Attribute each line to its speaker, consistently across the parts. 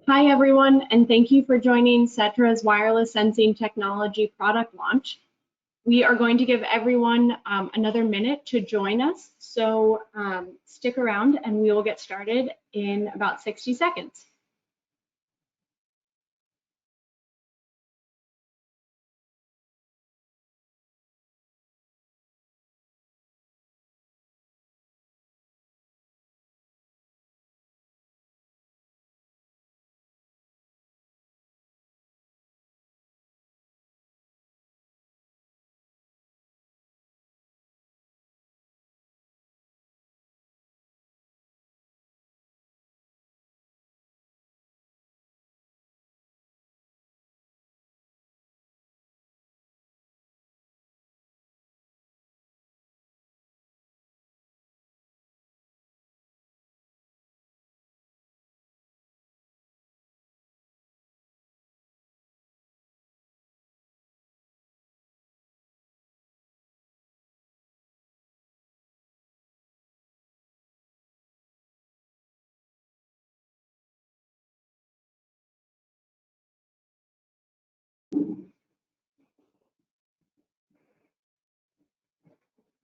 Speaker 1: Hi, everyone, and thank you for joining Setra's wireless sensing technology product launch. We are going to give everyone another minute to join us, so stick around and we will get started in about 60 seconds.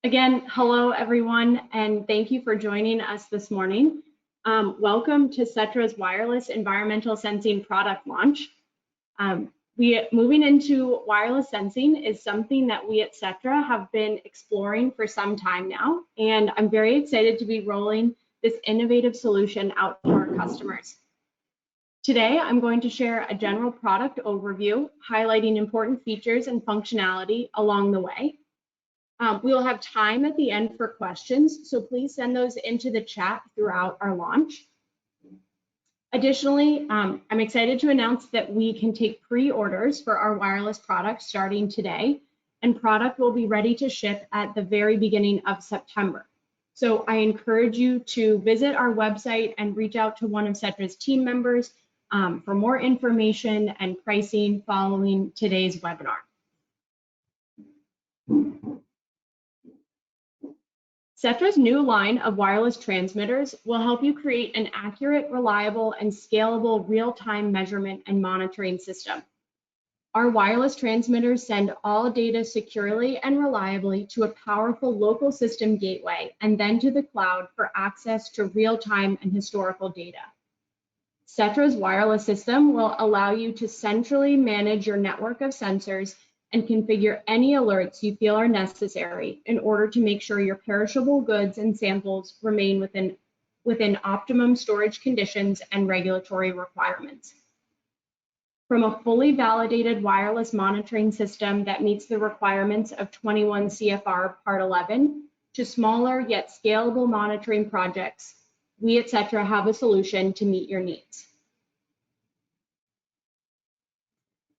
Speaker 1: Again, hello everyone, and thank you for joining us this morning. Welcome to Setra's wireless environmental sensing product launch. Moving into wireless sensing is something that we at Setra have been exploring for some time now, and I'm very excited to be rolling this innovative solution out to our customers. Today, I'm going to share a general product overview, highlighting important features and functionality along the way. We will have time at the end for questions, so please send those into the chat throughout our launch. Additionally, I'm excited to announce that we can take pre-orders for our wireless products starting today, and product will be ready to ship at the very beginning of September. So I encourage you to visit our website and reach out to one of Setra's team members for more information and pricing following today's webinar. Setra's new line of wireless transmitters will help you create an accurate, reliable, and scalable real-time measurement and monitoring system. Our wireless transmitters send all data securely and reliably to a powerful local system gateway and then to the cloud for access to real-time and historical data. Setra's wireless system will allow you to centrally manage your network of sensors and configure any alerts you feel are necessary in order to make sure your perishable goods and samples remain within optimum storage conditions and regulatory requirements. From a fully validated wireless monitoring system that meets the requirements of 21 CFR Part 11 to smaller yet scalable monitoring projects, we at Setra have a solution to meet your needs.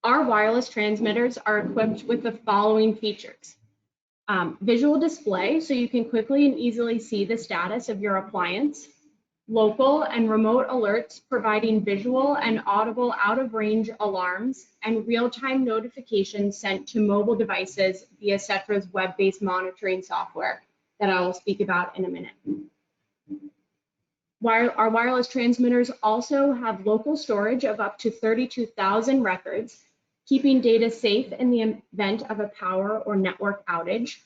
Speaker 1: Our wireless transmitters are equipped with the following features. Visual display, so you can quickly and easily see the status of your appliance. Local and remote alerts, providing visual and audible out-of-range alarms and real-time notifications sent to mobile devices via Setra's web-based monitoring software that I will speak about in a minute. Our wireless transmitters also have local storage of up to 32,000 records, keeping data safe in the event of a power or network outage.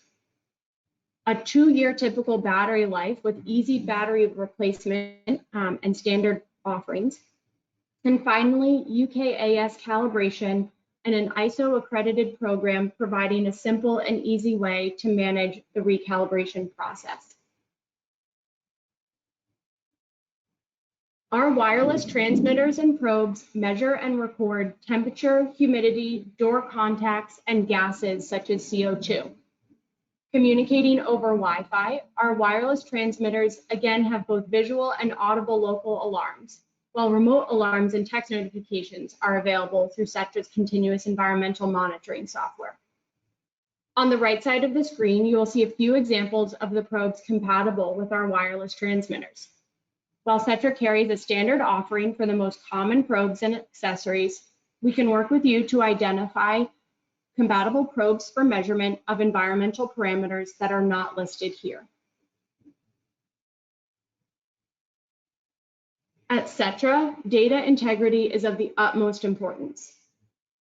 Speaker 1: A 2-year typical battery life with easy battery replacement and standard offerings. And finally, UKAS calibration and an ISO accredited program providing a simple and easy way to manage the recalibration process. Our wireless transmitters and probes measure and record temperature, humidity, door contacts, and gases such as CO2. Communicating over Wi-Fi, our wireless transmitters again have both visual and audible local alarms, while remote alarms and text notifications are available through Setra's continuous environmental monitoring software. On the right side of the screen, you will see a few examples of the probes compatible with our wireless transmitters. While Setra carries a standard offering for the most common probes and accessories, we can work with you to identify compatible probes for measurement of environmental parameters that are not listed here. At Setra, data integrity is of the utmost importance.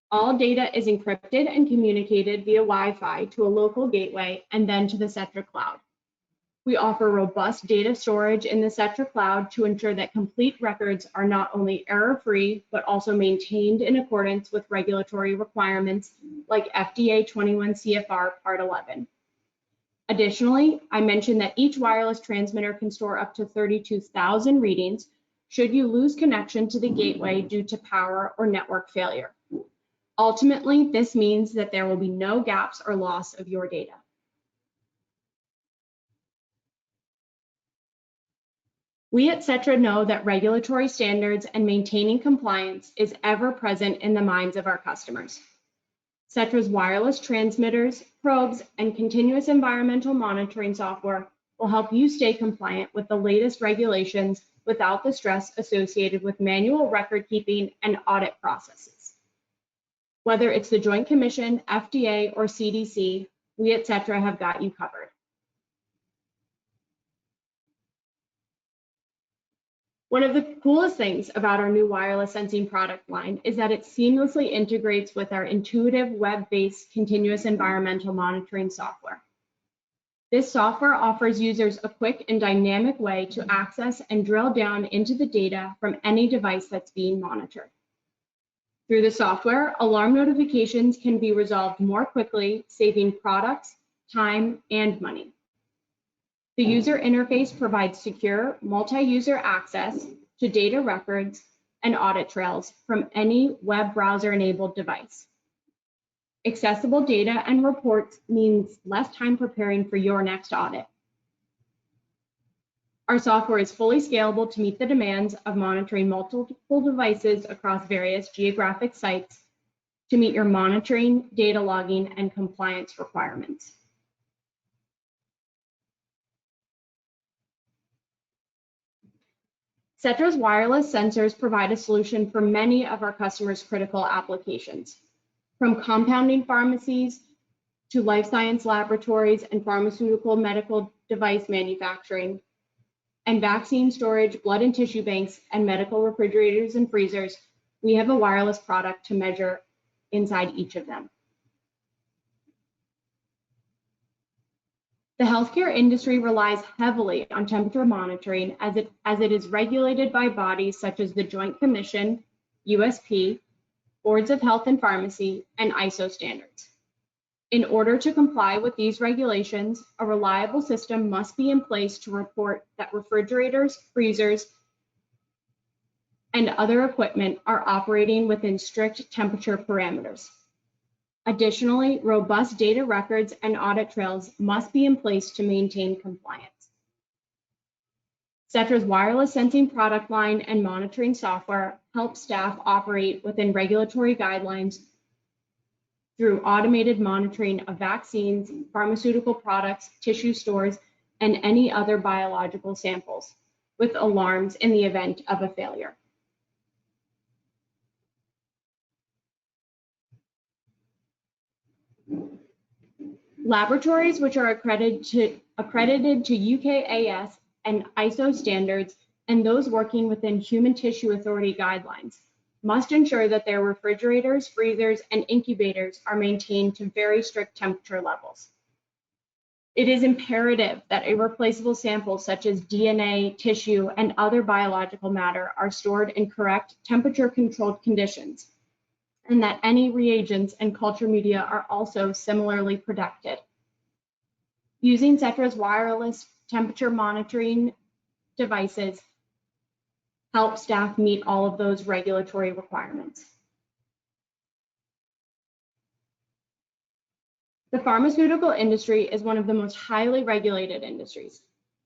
Speaker 1: All data is encrypted and communicated via Wi-Fi to a local gateway and then to the Setra cloud. We offer robust data storage in the Setra cloud to ensure that complete records are not only error-free, but also maintained in accordance with regulatory requirements like FDA 21 CFR Part 11. Additionally, I mentioned that each wireless transmitter can store up to 32,000 readings should you lose connection to the gateway due to power or network failure. Ultimately, this means that there will be no gaps or loss of your data. We at Setra know that regulatory standards and maintaining compliance is ever present in the minds of our customers. Setra's wireless transmitters, probes, and continuous environmental monitoring software will help you stay compliant with the latest regulations without the stress associated with manual record keeping and audit processes. Whether it's the Joint Commission, FDA, or CDC, we at Setra have got you covered. One of the coolest things about our new wireless sensing product line is that it seamlessly integrates with our intuitive web-based continuous environmental monitoring software. This software offers users a quick and dynamic way to access and drill down into the data from any device that's being monitored. Through the software, alarm notifications can be resolved more quickly, saving products, time, and money. The user interface provides secure multi-user access to data records and audit trails from any web browser-enabled device. Accessible data and reports means less time preparing for your next audit. Our software is fully scalable to meet the demands of monitoring multiple devices across various geographic sites to meet your monitoring, data logging, and compliance requirements. Setra's wireless sensors provide a solution for many of our customers' critical applications, from compounding pharmacies to life science laboratories and pharmaceutical medical device manufacturing, and vaccine storage, blood and tissue banks, and medical refrigerators and freezers. We have a wireless product to measure inside each of them. The healthcare industry relies heavily on temperature monitoring as it is regulated by bodies such as the Joint Commission, USP, Boards of Health and Pharmacy, and ISO standards. In order to comply with these regulations, a reliable system must be in place to report that refrigerators, freezers, and other equipment are operating within strict temperature parameters. Additionally, robust data records and audit trails must be in place to maintain compliance. Setra's wireless sensing product line and monitoring software helps staff operate within regulatory guidelines through automated monitoring of vaccines, pharmaceutical products, tissue stores, and any other biological samples, with alarms in the event of a failure. Laboratories which are accredited to UKAS and ISO standards, and those working within Human Tissue Authority guidelines, must ensure that their refrigerators, freezers, and incubators are maintained to very strict temperature levels. It is imperative that irreplaceable samples such as DNA, tissue, and other biological matter are stored in correct temperature-controlled conditions, and that any reagents and culture media are also similarly protected. Using Setra's wireless temperature monitoring devices help staff meet all of those regulatory requirements. The pharmaceutical industry is one of the most highly regulated industries.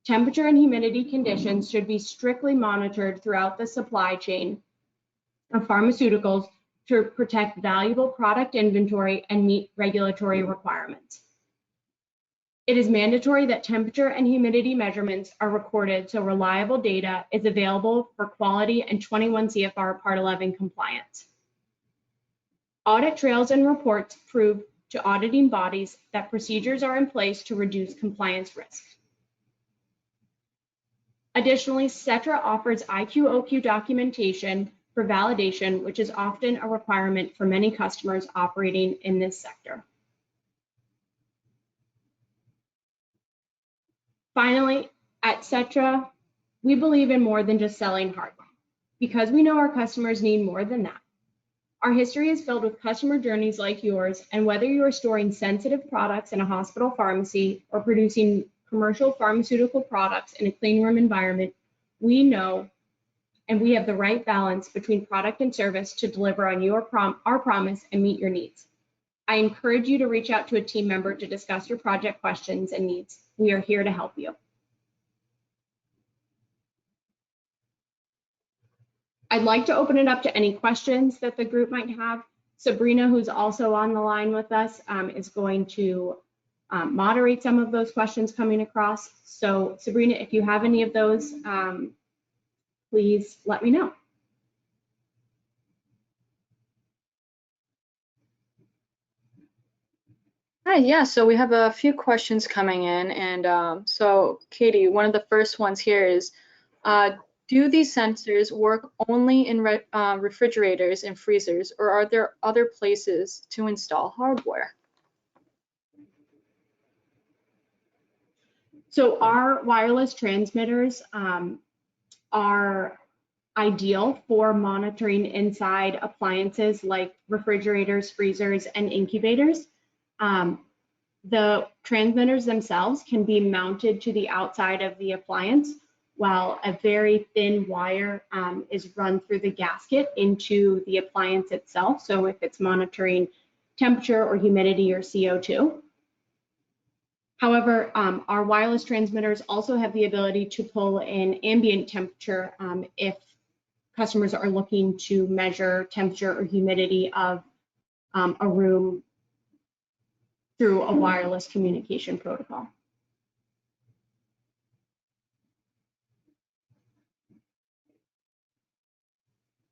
Speaker 1: Temperature and humidity conditions should be strictly monitored throughout the supply chain of pharmaceuticals to protect valuable product inventory and meet regulatory requirements. It is mandatory that temperature and humidity measurements are recorded so reliable data is available for quality and 21 CFR Part 11 compliance. Audit trails and reports prove to auditing bodies that procedures are in place to reduce compliance risk. Additionally, Setra offers IQ/OQ documentation for validation, which is often a requirement for many customers operating in this sector. Finally, at Setra, we believe in more than just selling hardware, because we know our customers need more than that. Our history is filled with customer journeys like yours, and whether you are storing sensitive products in a hospital pharmacy or producing commercial pharmaceutical products in a clean room environment, we know and we have the right balance between product and service to deliver on our promise and meet your needs. I encourage you to reach out to a team member to discuss your project questions and needs. We are here to help you. I'd like to open it up to any questions that the group might have. Sabrina, who's also on the line with us, is going to moderate some of those questions coming across. So Sabrina, if you have any of those, please let me know.
Speaker 2: Hi, yeah, so we have a few questions coming in, and so Katie, one of the first ones here is, do these sensors work only in refrigerators and freezers, or are there other places to install hardware?
Speaker 1: So our wireless transmitters are ideal for monitoring inside appliances like refrigerators, freezers, and incubators. The transmitters themselves can be mounted to the outside of the appliance, while a very thin wire is run through the gasket into the appliance itself. So if it's monitoring temperature or humidity or CO2. However, our wireless transmitters also have the ability to pull in ambient temperature if customers are looking to measure temperature or humidity of a room through a wireless communication protocol.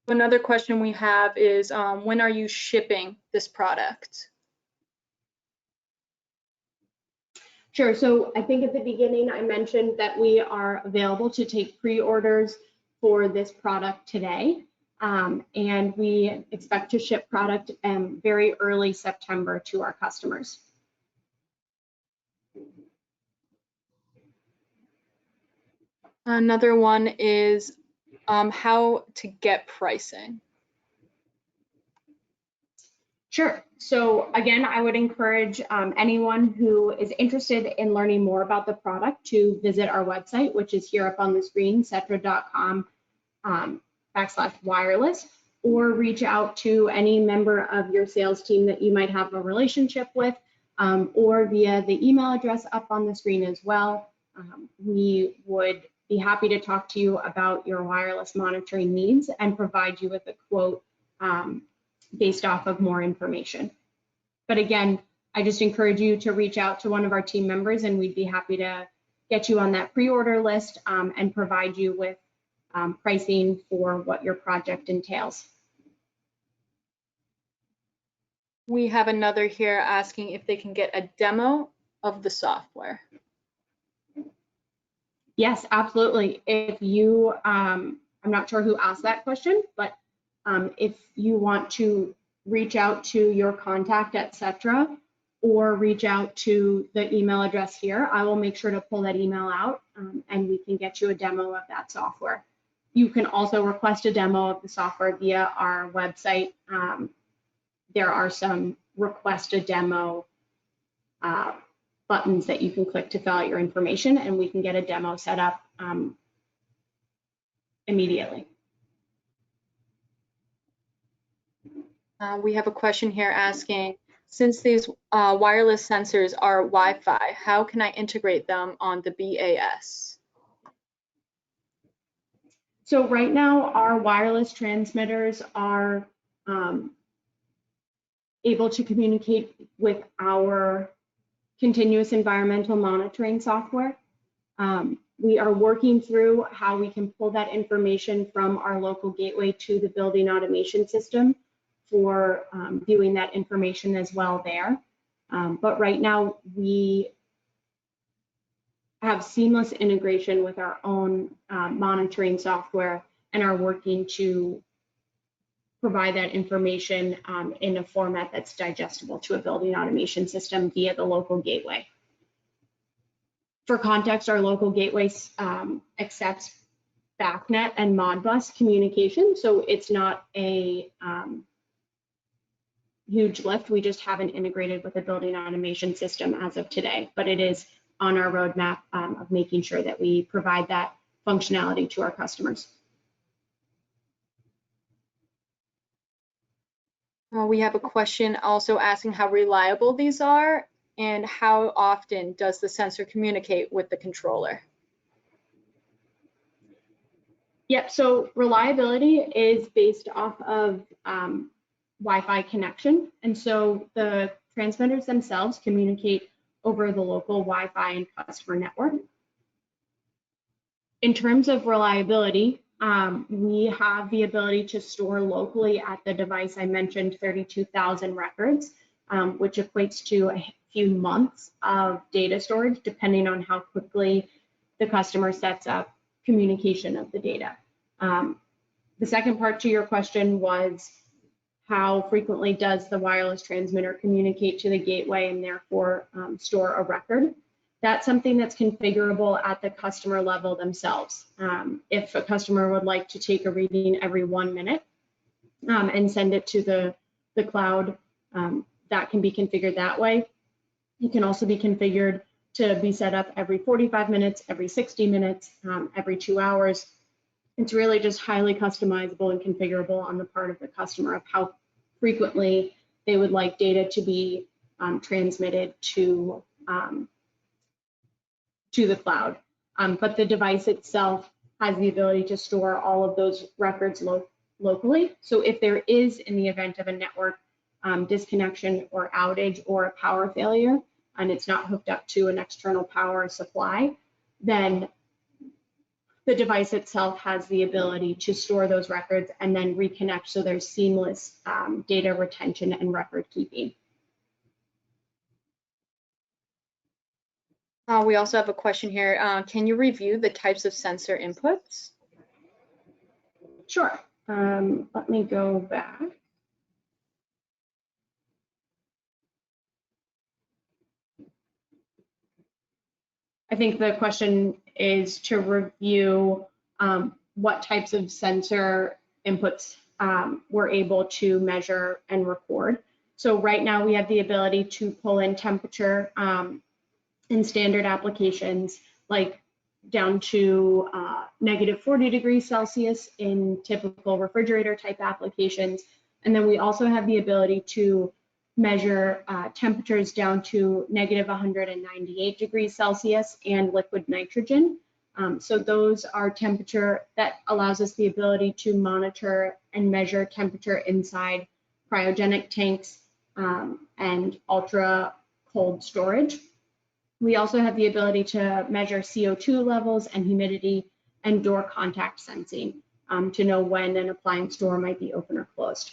Speaker 2: Another question we have is, when are you shipping this product?
Speaker 1: Sure, so I think at the beginning I mentioned that we are available to take pre-orders for this product today. And we expect to ship product very early September to our customers.
Speaker 2: Another one is how to get pricing.
Speaker 1: Sure. So again, I would encourage anyone who is interested in learning more about the product to visit our website, which is here up on the screen, setra.com/wireless, or reach out to any member of your sales team that you might have a relationship with, or via the email address up on the screen as well. We would be happy to talk to you about your wireless monitoring needs and provide you with a quote based off of more information. But again, I just encourage you to reach out to one of our team members, and we'd be happy to get you on that pre-order list and provide you with pricing for what your project entails.
Speaker 2: We have another here asking if they can get a demo of the software.
Speaker 1: Yes, absolutely. If you, I'm not sure who asked that question, but if you want to reach out to your contact at Setra or reach out to the email address here, I will make sure to pull that email out and we can get you a demo of that software. You can also request a demo of the software via our website. There are some request a demo buttons that you can click to fill out your information, and we can get a demo set up immediately.
Speaker 2: We have a question here asking, since these wireless sensors are Wi-Fi, how can I integrate them on the BAS?
Speaker 1: So right now, our wireless transmitters are able to communicate with our continuous environmental monitoring software. We are working through how we can pull that information from our local gateway to the building automation system for viewing that information as well there. But right now, we have seamless integration with our own monitoring software and are working to provide that information in a format that's digestible to a building automation system via the local gateway. For context, our local gateway accepts BACnet and Modbus communication, so it's not a huge lift. We just haven't integrated with a building automation system as of today, but it is on our roadmap of making sure that we provide that functionality to our customers.
Speaker 2: We have a question also asking how reliable these are and how often does the sensor communicate with the controller?
Speaker 1: Yep, so reliability is based off of Wi-Fi connection. And so the transmitters themselves communicate over the local Wi-Fi and customer network. In terms of reliability, we have the ability to store locally at the device. I mentioned 32,000 records, which equates to a few months of data storage, depending on how quickly the customer sets up communication of the data. The second part to your question was how frequently does the wireless transmitter communicate to the gateway and therefore store a record? That's something that's configurable at the customer level themselves. If a customer would like to take a reading every 1 minute and send it to the cloud, that can be configured that way. It can also be configured to be set up every 45 minutes, every 60 minutes, every 2 hours. It's really just highly customizable and configurable on the part of the customer of how frequently they would like data to be transmitted to the cloud. But the device itself has the ability to store all of those records locally. So if there is, in the event of a network disconnection or outage or a power failure, and it's not hooked up to an external power supply, then the device itself has the ability to store those records and then reconnect, so there's seamless data retention and record keeping.
Speaker 2: We also have a question here. Can you review the types of sensor inputs?
Speaker 1: Sure. Let me go back. I think the question is to review what types of sensor inputs we're able to measure and record. So right now we have the ability to pull in temperature in standard applications, like down to -40 degrees Celsius in typical refrigerator type applications. And then we also have the ability to measure temperatures down to -198 degrees Celsius and liquid nitrogen. So those are temperature that allows us the ability to monitor and measure temperature inside cryogenic tanks and ultra cold storage. We also have the ability to measure CO2 levels and humidity and door contact sensing to know when an appliance door might be open or closed.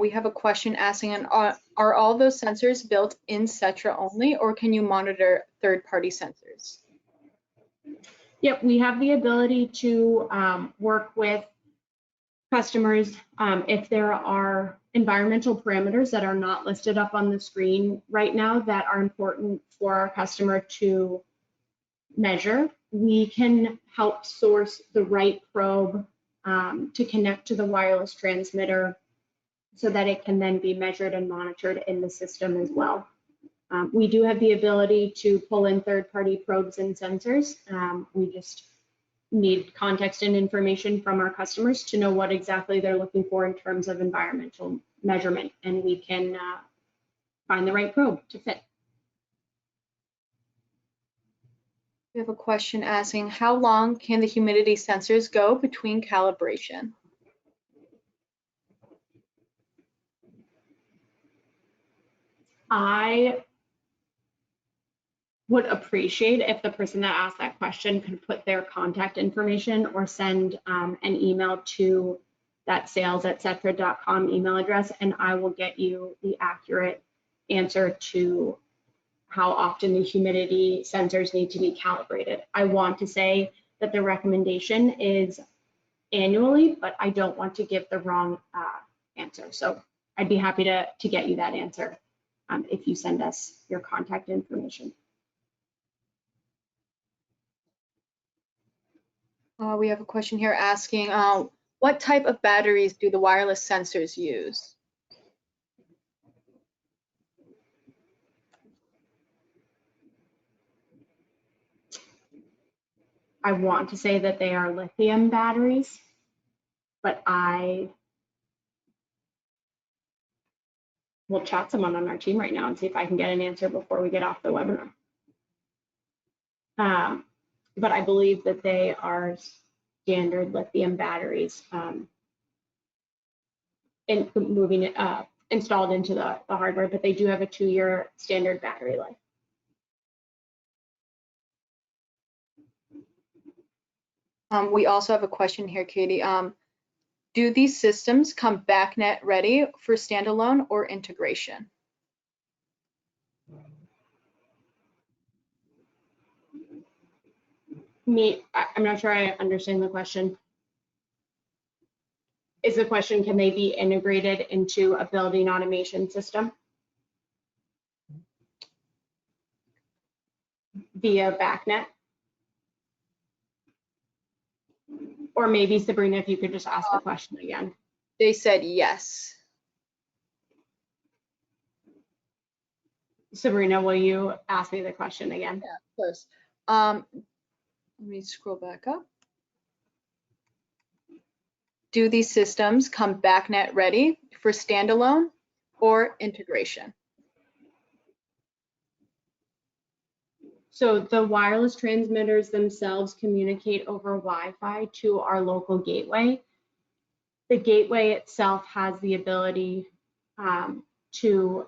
Speaker 2: We have a question asking, are all those sensors built in Setra only, or can you monitor third-party sensors?
Speaker 1: Yep, we have the ability to work with customers if there are environmental parameters that are not listed up on the screen right now that are important for our customer to measure. We can help source the right probe to connect to the wireless transmitter so that it can then be measured and monitored in the system as well. We do have the ability to pull in third-party probes and sensors. We just need context and information from our customers to know what exactly they're looking for in terms of environmental measurement, and we can find the right probe to fit.
Speaker 2: We have a question asking, how long can the humidity sensors go between calibration?
Speaker 1: I would appreciate if the person that asked that question could put their contact information or send an email to that sales@setra.com email address, and I will get you the accurate answer to how often the humidity sensors need to be calibrated. I want to say that the recommendation is annually, but I don't want to give the wrong answer. So I'd be happy to get you that answer if you send us your contact information.
Speaker 2: We have a question here asking, what type of batteries do the wireless sensors use?
Speaker 1: I want to say that they are lithium batteries, but I will chat someone on our team right now and see if I can get an answer before we get off the webinar. But I believe that they are standard lithium batteries in moving it installed into the hardware, but they do have a 2-year standard battery life.
Speaker 2: We also have a question here, Katie. Do these systems come BACnet ready for standalone or integration?
Speaker 1: I'm not sure I understand the question. Is the question, can they be integrated into a building automation system via BACnet? Or maybe Sabrina, if you could just ask the question again.
Speaker 2: They said yes.
Speaker 1: Sabrina, will you ask me the question again?
Speaker 2: Yeah, of course. Let me scroll back up. Do these systems come BACnet ready for standalone or integration?
Speaker 1: So the wireless transmitters themselves communicate over Wi-Fi to our local gateway. The gateway itself has the ability to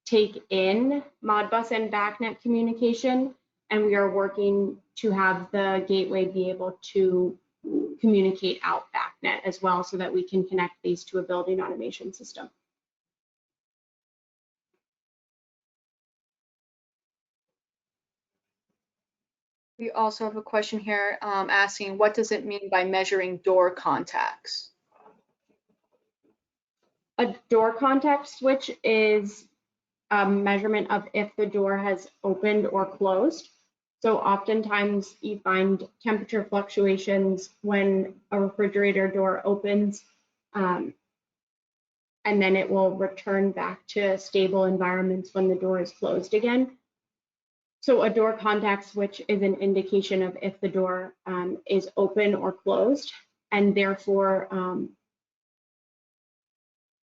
Speaker 1: take in Modbus and BACnet communication, and we are working to have the gateway be able to communicate out BACnet as well so that we can connect these to a building automation system.
Speaker 2: We also have a question here asking, what does it mean by measuring door contacts?
Speaker 1: A door contact switch is a measurement of if the door has opened or closed. So oftentimes you find temperature fluctuations when a refrigerator door opens, and then it will return back to stable environments when the door is closed again. So a door contact switch is an indication of if the door is open or closed, and therefore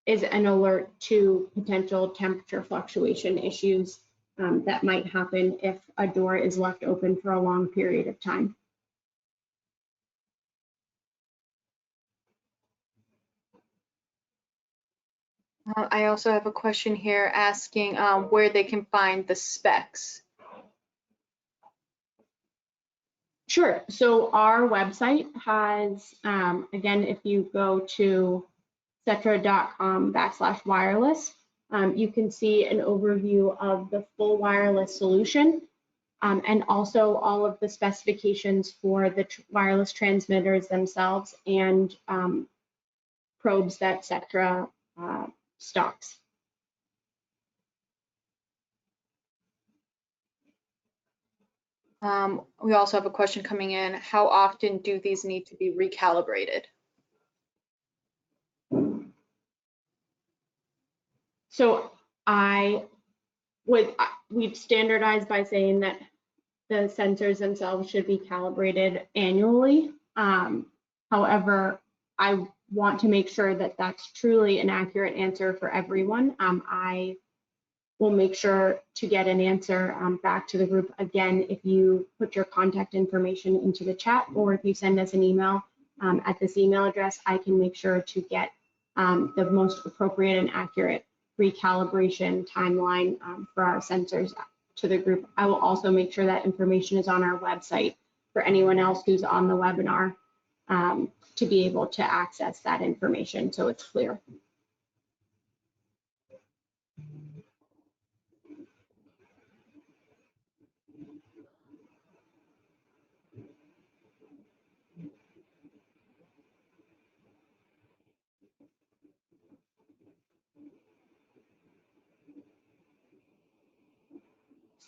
Speaker 1: is an alert to potential temperature fluctuation issues that might happen if a door is left open for a long period of time.
Speaker 2: I also have a question here asking where they can find the specs.
Speaker 1: Sure. So our website has, again, if you go to setra.com/wireless, you can see an overview of the full wireless solution and also all of the specifications for the wireless transmitters themselves and probes that Setra stocks.
Speaker 2: We also have a question coming in. How often do these need to be recalibrated?
Speaker 1: So we've standardized by saying that the sensors themselves should be calibrated annually. However, I want to make sure that that's truly an accurate answer for everyone. I will make sure to get an answer back to the group again if you put your contact information into the chat, or if you send us an email at this email address, I can make sure to get the most appropriate and accurate recalibration timeline for our sensors to the group. I will also make sure that information is on our website for anyone else who's on the webinar to be able to access that information so it's clear.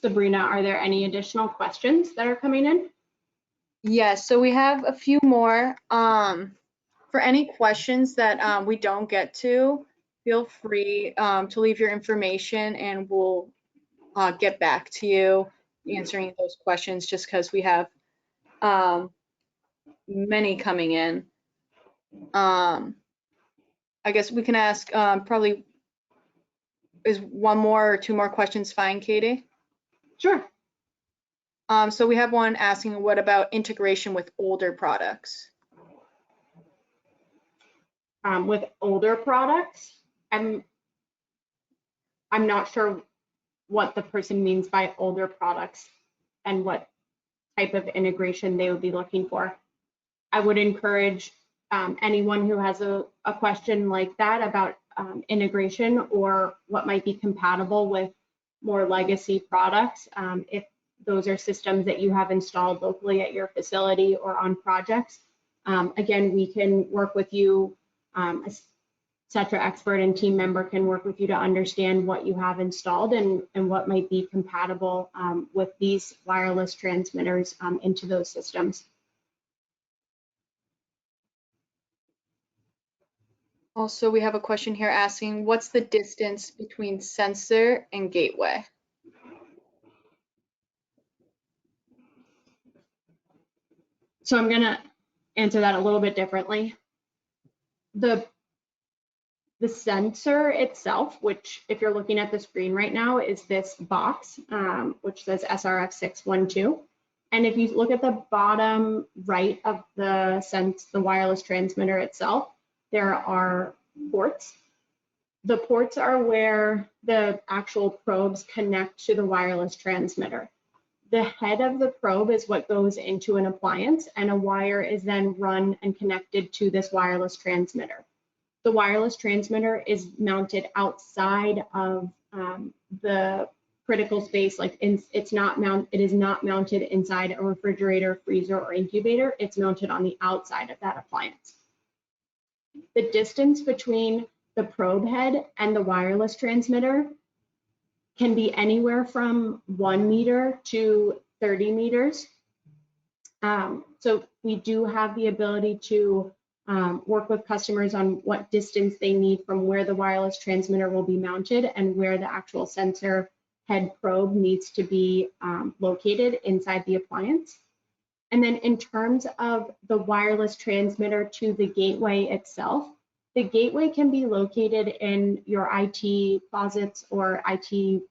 Speaker 1: Sabrina, are there any additional questions that are coming in?
Speaker 2: Yes, so we have a few more. For any questions that we don't get to, feel free to leave your information and we'll get back to you answering those questions just because we have many coming in. I guess we can ask probably, is one more or two more questions fine, Katie?
Speaker 1: Sure.
Speaker 2: So we have one asking, what about integration with older products?
Speaker 1: With older products, I'm not sure what the person means by older products and what type of integration they would be looking for. I would encourage anyone who has a question like that about integration or what might be compatible with more legacy products. If those are systems that you have installed locally at your facility or on projects, again, we can work with you. A Setra expert and team member can work with you to understand what you have installed and what might be compatible with these wireless transmitters into those systems.
Speaker 2: Also, we have a question here asking, what's the distance between sensor and gateway?
Speaker 1: So I'm going to answer that a little bit differently. The sensor itself, which if you're looking at the screen right now, is this box, which says SRF612. And if you look at the bottom right of the wireless transmitter itself, there are ports. The ports are where the actual probes connect to the wireless transmitter. The head of the probe is what goes into an appliance, and a wire is then run and connected to this wireless transmitter. The wireless transmitter is mounted outside of the critical space, like it is not mounted inside a refrigerator, freezer, or incubator. It's mounted on the outside of that appliance. The distance between the probe head and the wireless transmitter can be anywhere from 1 meter to 30 meters. So we do have the ability to work with customers on what distance they need from where the wireless transmitter will be mounted and where the actual sensor head probe needs to be located inside the appliance. And then in terms of the wireless transmitter to the gateway itself, the gateway can be located in your IT closets or IT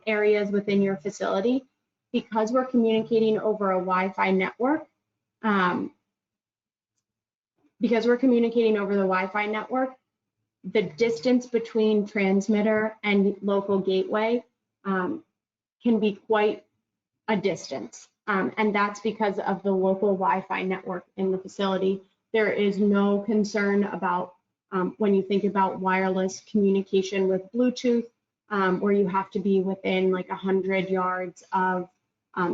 Speaker 1: areas within your facility. Because we're communicating over a Wi-Fi network, the distance between transmitter and local gateway can be quite a distance. And that's because of the local Wi-Fi network in the facility. There is no concern about when you think about wireless communication with Bluetooth, where you have to be within like 100 yards of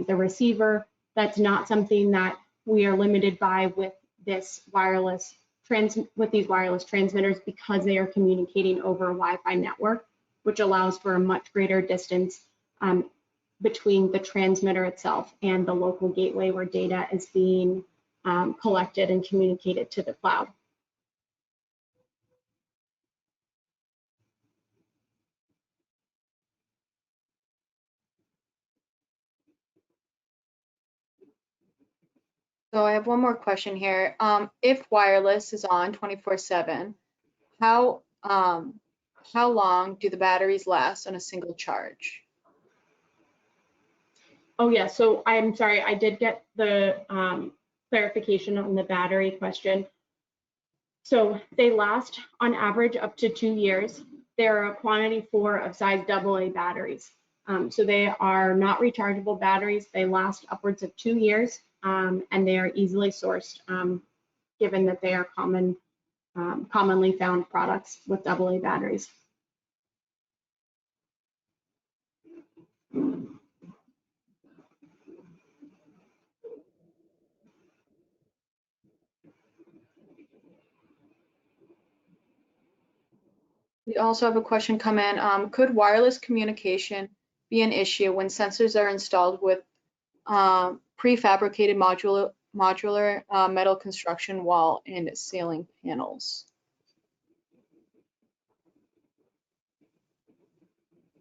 Speaker 1: the receiver. That's not something that we are limited by with these wireless transmitters because they are communicating over a Wi-Fi network, which allows for a much greater distance between the transmitter itself and the local gateway where data is being collected and communicated to the cloud.
Speaker 2: So I have one more question here. If wireless is on 24/7, how long do the batteries last on a single charge?
Speaker 1: Oh yeah, so I'm sorry, I did get the clarification on the battery question. So they last on average up to 2 years. They're a quantity 4 of size AA batteries. So they are not rechargeable batteries. They last upwards of 2 years, and they are easily sourced, given that they are commonly found products with AA batteries.
Speaker 2: We also have a question come in. Could wireless communication be an issue when sensors are installed with prefabricated modular metal construction wall and ceiling panels?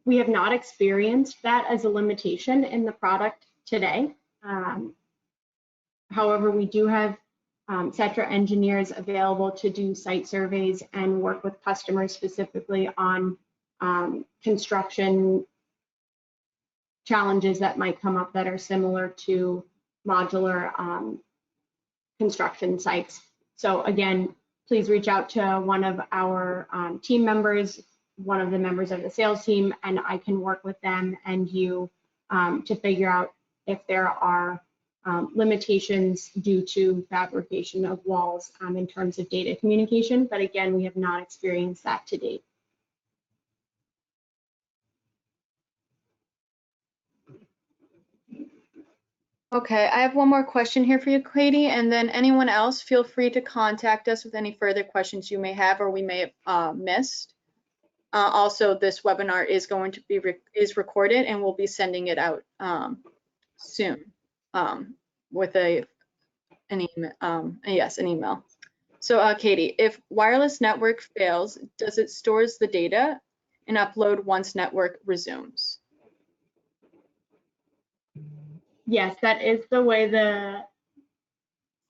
Speaker 1: We have not experienced that as a limitation in the product today. However, we do have Setra engineers available to do site surveys and work with customers specifically on construction challenges that might come up that are similar to modular construction sites. So again, please reach out to one of our team members, one of the members of the sales team, and I can work with them and you to figure out if there are limitations due to fabrication of walls in terms of data communication. But again, we have not experienced that to date.
Speaker 2: Okay, I have one more question here for you, Katie, and then anyone else, feel free to contact us with any further questions you may have or we may have missed. Also, this webinar is going to be recorded and we'll be sending it out soon with an email. So Katie, if wireless network fails, does it stores the data and upload once network resumes?
Speaker 1: Yes, that is the way the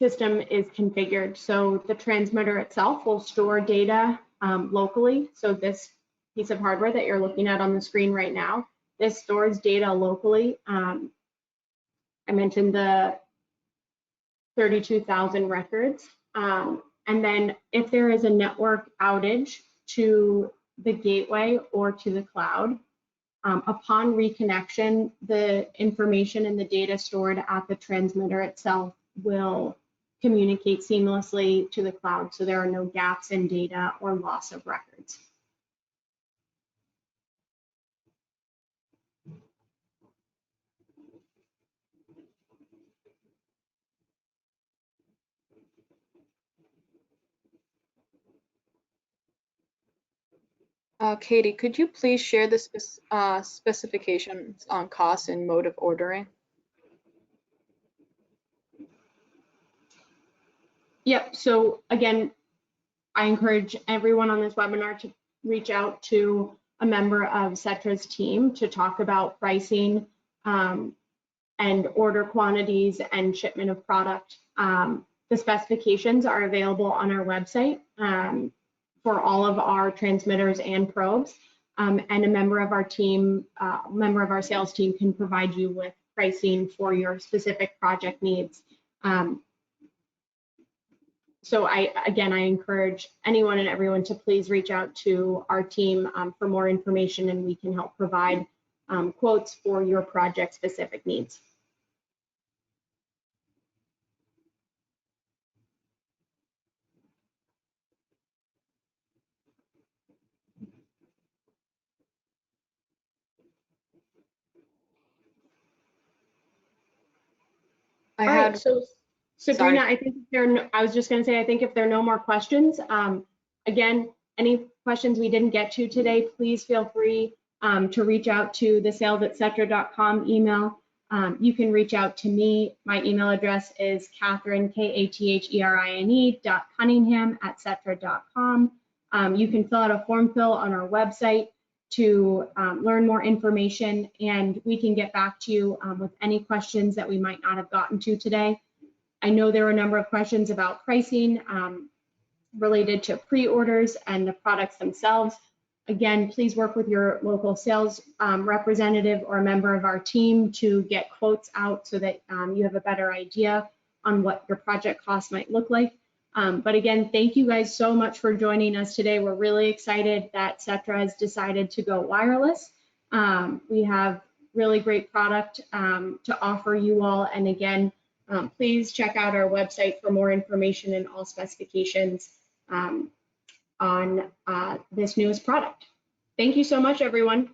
Speaker 1: system is configured. So the transmitter itself will store data locally. So this piece of hardware that you're looking at on the screen right now, this stores data locally. I mentioned the 32,000 records. And then if there is a network outage to the gateway or to the cloud, upon reconnection, the information and the data stored at the transmitter itself will communicate seamlessly to the cloud, so there are no gaps in data or loss of records.
Speaker 2: Katie, could you please share the specifications on cost and mode of ordering?
Speaker 1: Yep, so again, I encourage everyone on this webinar to reach out to a member of Setra's team to talk about pricing and order quantities and shipment of product. The specifications are available on our website for all of our transmitters and probes, and a member of our team, member of our sales team can provide you with pricing for your specific project needs. So I encourage anyone and everyone to please reach out to our team for more information, and we can help provide quotes for your project specific needs. So Sabrina, I think I was just going to say, I think if there are no more questions, again, any questions we didn't get to today, please feel free to reach out to the sales@setra.com email. You can reach out to me. My email address is Catherine, Katherine.Cunningham@setra.com. You can fill out a form fill on our website to learn more information, and we can get back to you with any questions that we might not have gotten to today. I know there were a number of questions about pricing related to pre-orders and the products themselves. Again, please work with your local sales representative or a member of our team to get quotes out so that you have a better idea on what your project costs might look like. But again, thank you guys so much for joining us today. We're really excited that Setra has decided to go wireless. We have really great product to offer you all. And again, please check out our website for more information and all specifications on this newest product. Thank you so much, everyone.